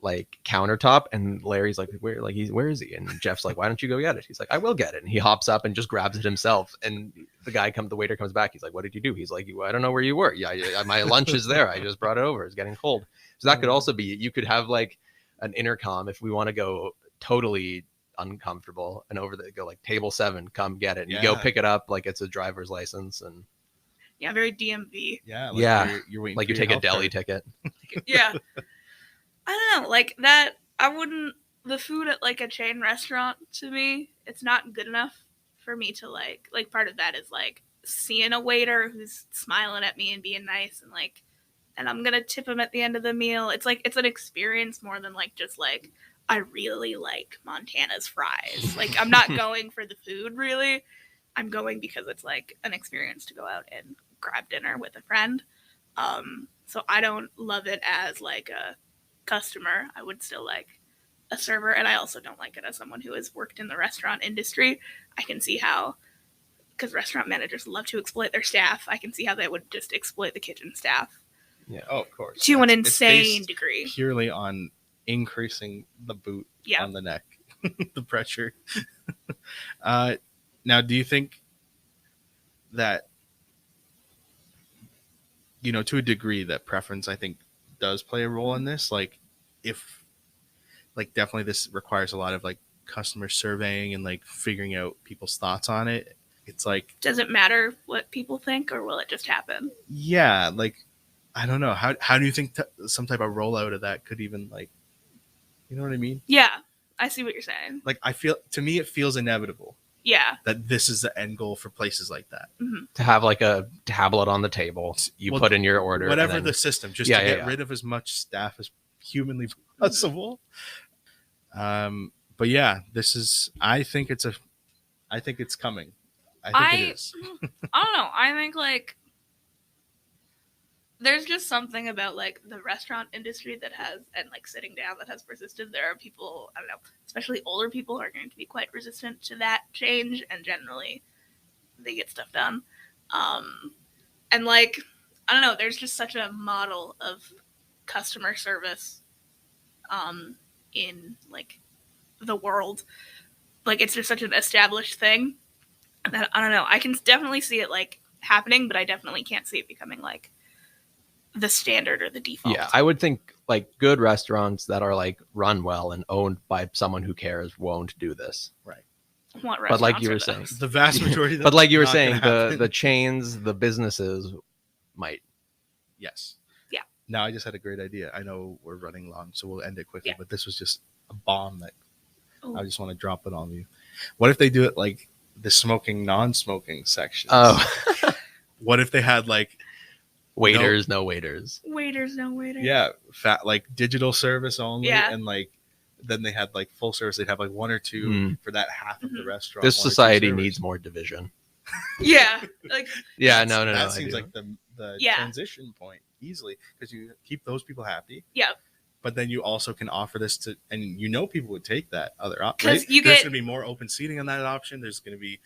Speaker 3: like countertop, and Larry's like, where is he? And Jeff's like, why don't you go get it? He's like, I will get it. And he hops up and just grabs it himself. And the waiter comes back. He's like, what did you do? He's like, I don't know where you were. Yeah, my lunch is there. I just brought it over. It's getting cold. So that could also be, you could have like an intercom if we want to go totally uncomfortable, and go like table 7, come get it. And you go pick it up like it's a driver's license. And
Speaker 2: very DMV.
Speaker 1: You're waiting.
Speaker 3: Like you take a deli ticket.
Speaker 2: Yeah. I don't know, like that. The food at like a chain restaurant, to me, it's not good enough for me to like part of that is like seeing a waiter who's smiling at me and being nice and I'm gonna tip him at the end of the meal. It's like it's an experience more than like just like I really like Montana's fries. Like I'm not going for the food really. I'm going because it's like an experience to go out and grab dinner with a friend. So I don't love it as like a customer. I would still like a server, and I also don't like it as someone who has worked in the restaurant industry. I can see how, because restaurant managers love to exploit their staff, I can see how they would just exploit the kitchen staff.
Speaker 1: Yeah, of course.
Speaker 2: To an insane degree.
Speaker 1: Purely on increasing the boot on the neck, the pressure. Now, do you think that, to a degree, that preference, I think, does play a role in this? Like, if, like, definitely this requires a lot of, like, customer surveying and, like, figuring out people's thoughts on it. It's like...
Speaker 2: Does it matter what people think, or will it just happen?
Speaker 1: Yeah, like... I don't know. How do you think some type of rollout of that could even, like, you know what I mean?
Speaker 2: Yeah, I see what you're saying.
Speaker 1: Like, to me, it feels inevitable.
Speaker 2: Yeah.
Speaker 1: That this is the end goal for places like that.
Speaker 2: Mm-hmm.
Speaker 3: To have like a tablet on the table, you put in your order.
Speaker 1: Whatever the system, just to get rid of as much staff as humanly possible. But yeah, I think it's coming. I think it is.
Speaker 2: I don't know. I think, like, there's just something about like the restaurant industry and like sitting down that has persisted. There are people, I don't know, especially older people are going to be quite resistant to that change, and generally they get stuff done. And like, I don't know, there's just such a model of customer service in like the world. Like it's just such an established thing that I don't know. I can definitely see it like happening, but I definitely can't see it becoming like the standard or the default.
Speaker 3: Yeah, I would think like good restaurants that are like run well and owned by someone who cares won't do this.
Speaker 1: Right.
Speaker 3: But like you were saying,
Speaker 1: the vast majority of them,
Speaker 3: but like you were saying, the chains, the businesses might.
Speaker 1: Yes.
Speaker 2: Yeah.
Speaker 1: Now I just had a great idea. I know we're running long, so we'll end it quickly, but this was just a bomb that I just want to drop it on you. What if they do it like the smoking, non-smoking sections?
Speaker 3: Oh.
Speaker 1: What if they had like
Speaker 3: waiters, no waiters.
Speaker 2: Waiters, no waiters.
Speaker 1: Yeah, like digital service only, and like then they had like full service. They'd have like one or two for that half of the restaurant.
Speaker 3: This society needs more division.
Speaker 2: Yeah, like
Speaker 3: no.
Speaker 1: That seems like the transition point easily, because you keep those people happy.
Speaker 2: Yeah.
Speaker 1: But then you also can offer this to, and people would take that other option.
Speaker 2: Because
Speaker 1: there's going to be more open seating on that option. There's going to be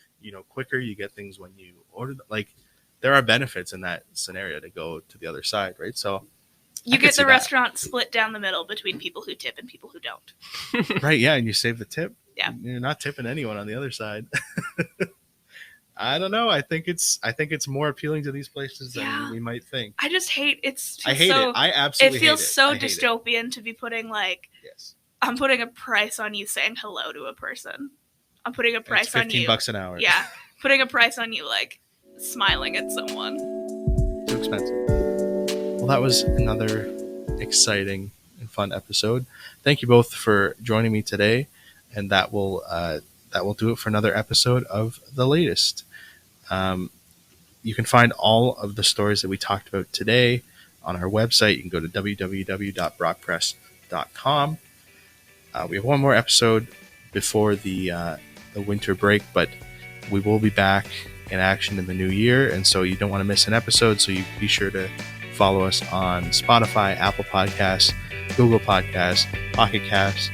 Speaker 1: quicker. You get things when you order. Like there are benefits in that scenario to go to the other side, right? So
Speaker 2: You
Speaker 1: could
Speaker 2: get
Speaker 1: see
Speaker 2: the
Speaker 1: that.
Speaker 2: restaurant split down the middle between people who tip and people who don't.
Speaker 1: Right, yeah, and you save the tip.
Speaker 2: Yeah.
Speaker 1: You're not tipping anyone on the other side. I don't know. I think it's more appealing to these places than we might think.
Speaker 2: I just hate
Speaker 1: I hate it. I absolutely
Speaker 2: it feels
Speaker 1: hate it.
Speaker 2: so
Speaker 1: I hate it.
Speaker 2: dystopian to be putting like
Speaker 1: Yes.
Speaker 2: I'm putting a price on you saying hello to a person. I'm putting a price
Speaker 1: It's
Speaker 2: on you.
Speaker 1: $15 an hour.
Speaker 2: Yeah. Putting a price on you like smiling at someone.
Speaker 1: Too expensive. Well, that was another exciting and fun episode. Thank you both for joining me today, and that will do it for another episode of The Latest. You can find all of the stories that we talked about today on our website. You can go to www.brockpress.com. We have one more episode before the winter break, but we will be back in action in the new year, and so you don't want to miss an episode, so you be sure to follow us on Spotify, Apple Podcasts, Google Podcasts, Pocket Casts,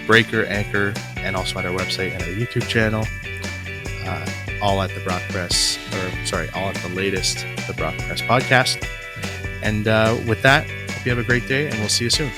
Speaker 1: Breaker, Anchor, and also at our website and our YouTube channel, all at the Latest, the Brock Press podcast. And with that, hope you have a great day, and we'll see you soon.